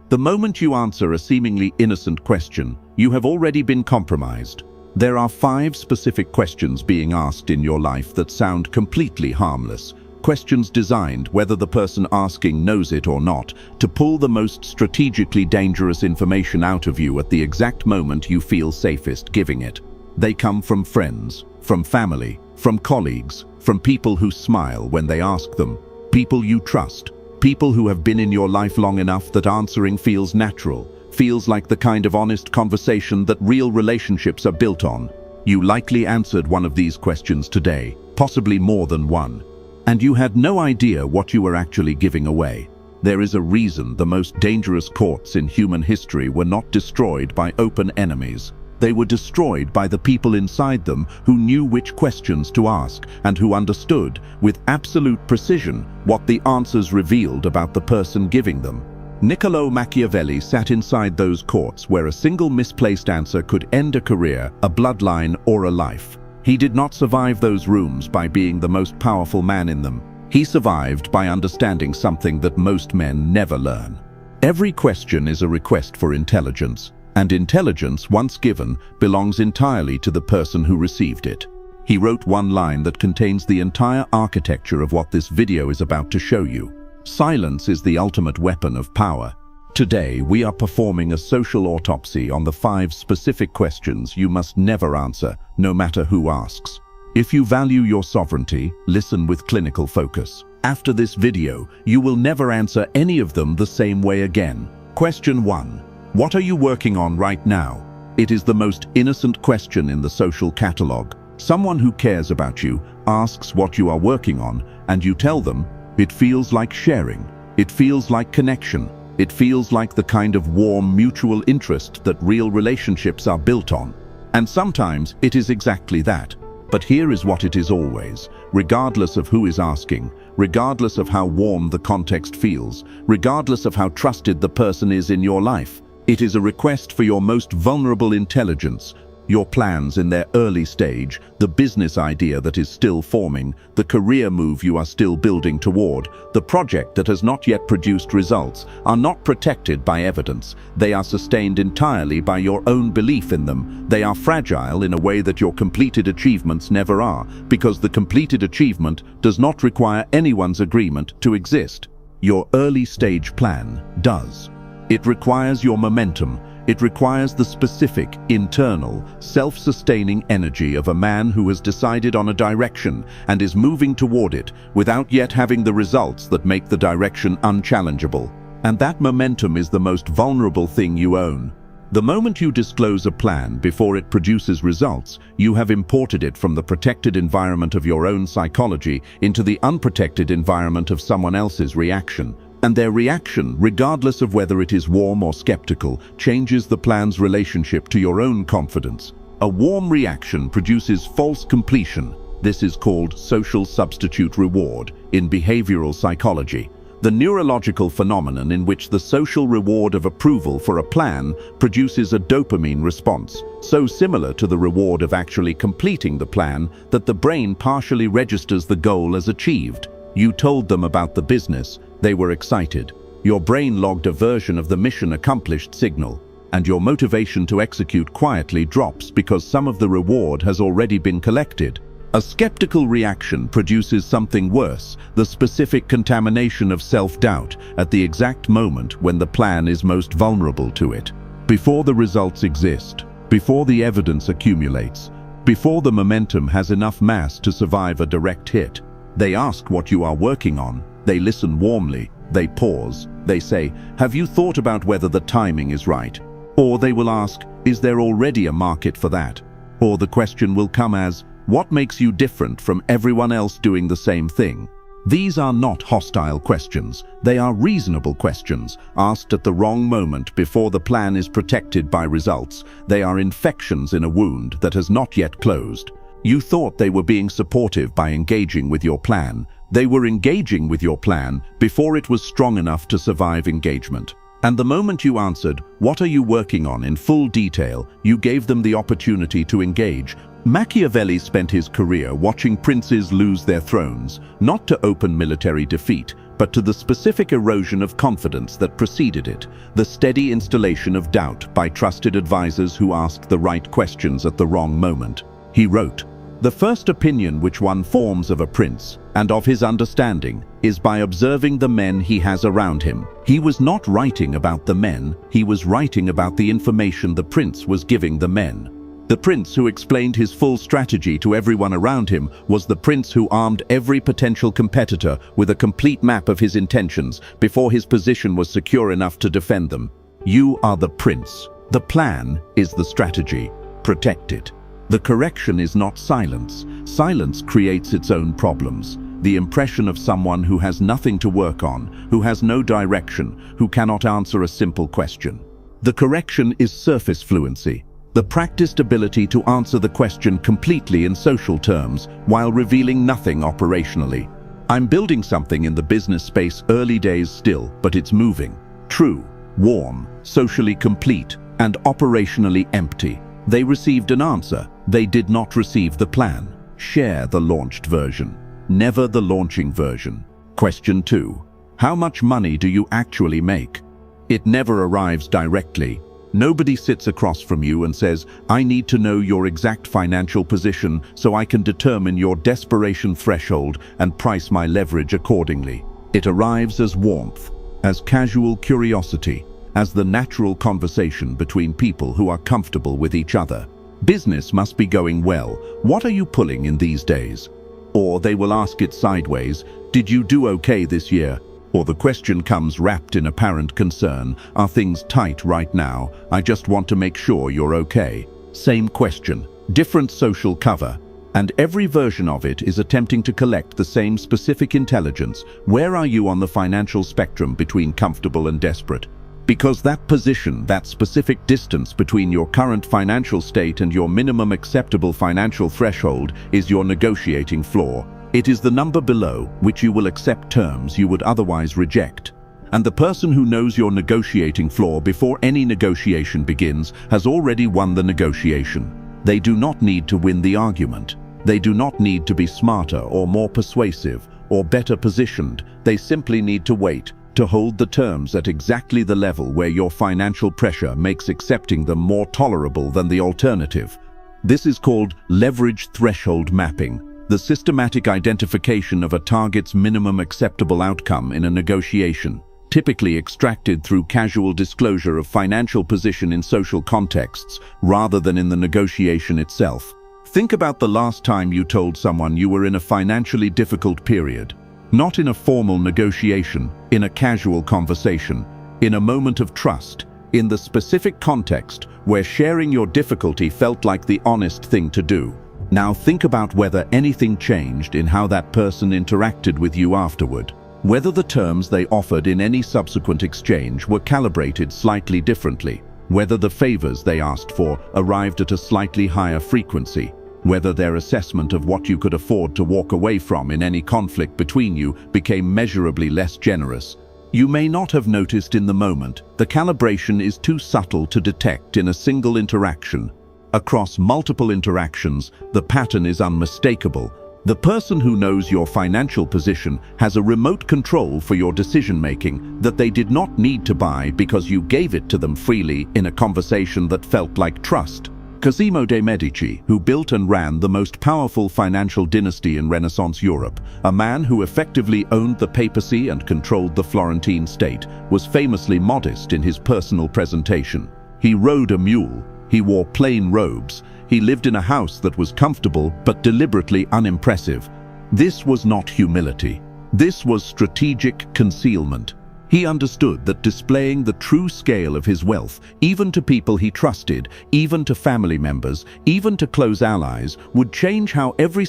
The moment you answer a seemingly innocent question, you have already been compromised. There are 5 specific questions being asked in your life that sound completely harmless. Questions designed, whether the person asking knows it or not, to pull the most strategically dangerous information out of you at the exact moment you feel safest giving it. They come from friends, from family, from colleagues, from people who smile when they ask them, people you trust, people who have been in your life long enough that answering feels natural, feels like the kind of honest conversation that real relationships are built on. You likely answered one of these questions today, possibly more than one, and you had no idea what you were actually giving away. There is a reason the most dangerous courts in human history were not destroyed by open enemies. They were destroyed by the people inside them who knew which questions to ask and who understood, with absolute precision, what the answers revealed about the person giving them. Niccolò Machiavelli sat inside those courts where a single misplaced answer could end a career, a bloodline, or a life. He did not survive those rooms by being the most powerful man in them. He survived by understanding something that most men never learn. Every question is a request for intelligence, and intelligence, once given, belongs entirely to the person who received it. He wrote one line that contains the entire architecture of what this video is about to show you. Silence is the ultimate weapon of power. Today, we are performing a social autopsy on the 5 specific questions you must never answer, no matter who asks. If you value your sovereignty, listen with clinical focus. After this video, you will never answer any of them the same way again. Question 1. What are you working on right now? It is the most innocent question in the social catalog. Someone who cares about you asks what you are working on, and you tell them, it feels like sharing. It feels like connection. It feels like the kind of warm mutual interest that real relationships are built on. And sometimes it is exactly that. But here is what it is always, regardless of who is asking, regardless of how warm the context feels, regardless of how trusted the person is in your life. It is a request for your most vulnerable intelligence, your plans in their early stage, the business idea that is still forming, the career move you are still building toward, the project that has not yet produced results, are not protected by evidence. They are sustained entirely by your own belief in them. They are fragile in a way that your completed achievements never are, because the completed achievement does not require anyone's agreement to exist. Your early stage plan does. It requires your momentum. It requires the specific, internal, self-sustaining energy of a man who has decided on a direction and is moving toward it without yet having the results that make the direction unchallengeable. And that momentum is the most vulnerable thing you own. The moment you disclose a plan before it produces results, you have imported it from the protected environment of your own psychology into the unprotected environment of someone else's reaction. And their reaction, regardless of whether it is warm or skeptical, changes the plan's relationship to your own confidence. A warm reaction produces false completion. This is called social substitute reward in behavioral psychology, the neurological phenomenon in which the social reward of approval for a plan produces a dopamine response, so similar to the reward of actually completing the plan that the brain partially registers the goal as achieved. You told them about the business. They were excited. Your brain logged a version of the mission accomplished signal, and your motivation to execute quietly drops because some of the reward has already been collected. A skeptical reaction produces something worse, the specific contamination of self-doubt at the exact moment when the plan is most vulnerable to it. Before the results exist, before the evidence accumulates, before the momentum has enough mass to survive a direct hit, they ask what you are working on. They listen warmly, they pause, they say, have you thought about whether the timing is right? Or they will ask, is there already a market for that? Or the question will come as, what makes you different from everyone else doing the same thing? These are not hostile questions. They are reasonable questions, asked at the wrong moment before the plan is protected by results. They are infections in a wound that has not yet closed. You thought they were being supportive by engaging with your plan. They were engaging with your plan before it was strong enough to survive engagement. And the moment you answered, what are you working on in full detail, you gave them the opportunity to engage. Machiavelli spent his career watching princes lose their thrones, not to open military defeat, but to the specific erosion of confidence that preceded it, the steady installation of doubt by trusted advisors who asked the right questions at the wrong moment. He wrote, "The first opinion which one forms of a prince, and of his understanding, is by observing the men he has around him." He was not writing about the men, he was writing about the information the prince was giving the men. The prince who explained his full strategy to everyone around him was the prince who armed every potential competitor with a complete map of his intentions before his position was secure enough to defend them. You are the prince. The plan is the strategy. Protect it. The correction is not silence. Silence creates its own problems. The impression of someone who has nothing to work on, who has no direction, who cannot answer a simple question. The correction is surface fluency. The practiced ability to answer the question completely in social terms while revealing nothing operationally. I'm building something in the business space, early days still, but it's moving. True, warm, socially complete, and operationally empty. They received an answer. They did not receive the plan. Share the launched version, never the launching version. Question 2. How much money do you actually make? It never arrives directly. Nobody sits across from you and says, "I need to know your exact financial position so I can determine your desperation threshold and price my leverage accordingly." It arrives as warmth, as casual curiosity, as the natural conversation between people who are comfortable with each other. Business must be going well. What are you pulling in these days? Or they will ask it sideways, "Did you do okay this year?" Or the question comes wrapped in apparent concern, "Are things tight right now? I just want to make sure you're okay." Same question, different social cover, and every version of it is attempting to collect the same specific intelligence. Where are you on the financial spectrum between comfortable and desperate? Because that position, that specific distance between your current financial state and your minimum acceptable financial threshold is your negotiating floor. It is the number below which you will accept terms you would otherwise reject. And the person who knows your negotiating floor before any negotiation begins has already won the negotiation. They do not need to win the argument. They do not need to be smarter or more persuasive or better positioned. They simply need to wait, to hold the terms at exactly the level where your financial pressure makes accepting them more tolerable than the alternative. This is called leverage threshold mapping, the systematic identification of a target's minimum acceptable outcome in a negotiation, typically extracted through casual disclosure of financial position in social contexts rather than in the negotiation itself. Think about the last time you told someone you were in a financially difficult period. Not in a formal negotiation, in a casual conversation, in a moment of trust, in the specific context where sharing your difficulty felt like the honest thing to do. Now think about whether anything changed in how that person interacted with you afterward. Whether the terms they offered in any subsequent exchange were calibrated slightly differently. Whether the favors they asked for arrived at a slightly higher frequency. Whether their assessment of what you could afford to walk away from in any conflict between you became measurably less generous. You may not have noticed in the moment. The calibration is too subtle to detect in a single interaction. Across multiple interactions, the pattern is unmistakable. The person who knows your financial position has a remote control for your decision-making that they did not need to buy because you gave it to them freely in a conversation that felt like trust. Cosimo de' Medici, who built and ran the most powerful financial dynasty in Renaissance Europe, a man who effectively owned the papacy and controlled the Florentine state, was famously modest in his personal presentation. He rode a mule. He wore plain robes. He lived in a house that was comfortable but deliberately unimpressive. This was not humility. This was strategic concealment. He understood that displaying the true scale of his wealth, even to people he trusted, even to family members, even to close allies, would change how every